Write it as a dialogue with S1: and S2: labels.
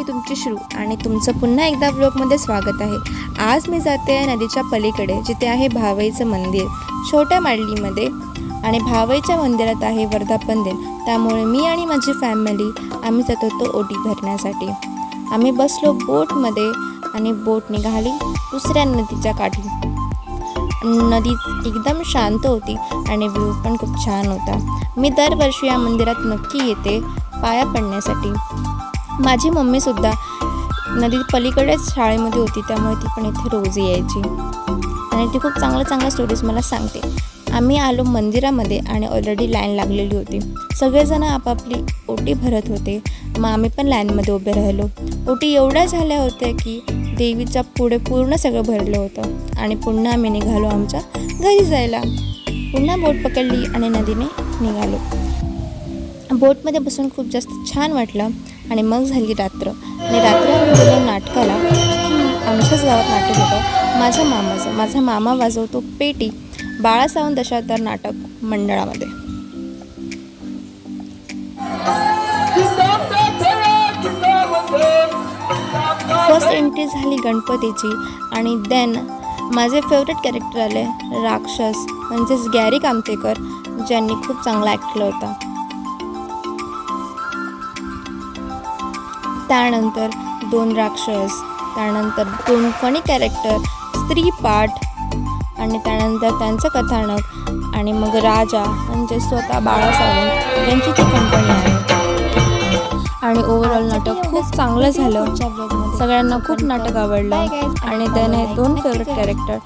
S1: मी तुमची श्रू आणि तुमचं पुन्हा एकदा व्लॉगमध्ये स्वागत आहे। आज मी जाते आहे नदीच्या पलीकडे, जिथे आहे भावईचं मंदिर छोट्या माडलीमध्ये आणि भावईच्या मंदिरात आहे वर्धापन दिन। त्यामुळे मी आणि माझी फॅमिली आम्ही जात होतो ओटी भरण्यासाठी। आम्ही बसलो बोटमध्ये आणि बोट निघाली दुसऱ्या नदीच्या काठी। नदी एकदम शांत होती आणि व्ह्यू पण खूप छान होता। मी दरवर्षी या मंदिरात नक्की येते पाया पडण्यासाठी। माझी मम्मीसुद्धा नदी पलीकडेच शाळेमध्ये होती, त्यामुळे ती पण इथे रोज यायची आणि ती खूप चांगल्या स्टोरीज मला सांगते। आम्ही आलो मंदिरामध्ये आणि ऑलरेडी लाईन लागलेली होती। सगळेजण आपापली ओटी भरत होते, मग आम्ही पण लाईनमध्ये उभे राहिलो। ओटी एवढ्या झाल्या होत्या की देवीच्या पुढे पूर्ण सगळं भरलं होतं आणि पुन्हा आम्ही निघालो आमच्या घरी जायला। पुन्हा बोट पकडली आणि नदीने निघालो। बोटमध्ये बसून खूप जास्त छान वाटलं आणि मग झाली रात्र आणि रात्री आम्ही गेलो नाटकाला। आमच्याच गावात नाटक होतं माझा मामा वाजवतो पेटी बाळा सावंत दशावतार नाटक मंडळामध्ये। फर्स्ट एंट्री झाली गणपतीची आणि देन माझे फेवरेट कॅरेक्टर आले राक्षस, म्हणजेच गॅरी कामतेकर, ज्यांनी खूप चांगला ॲक्ट केला होता। त्यानंतर 2 राक्षस, त्यानंतर 2 फनी कॅरेक्टर, स्त्री पाठ आणि त्यानंतर त्यांचं कथानक आणि मग राजा म्हणजे स्वतः बाळा सावंत यांची ती कंपनी आहे। आणि ओव्हरऑल नाटक खूप चांगलं झालं। सगळ्यांना खूप नाटक आवडलं आणि त्याने 2 फेवरेट कॅरेक्टर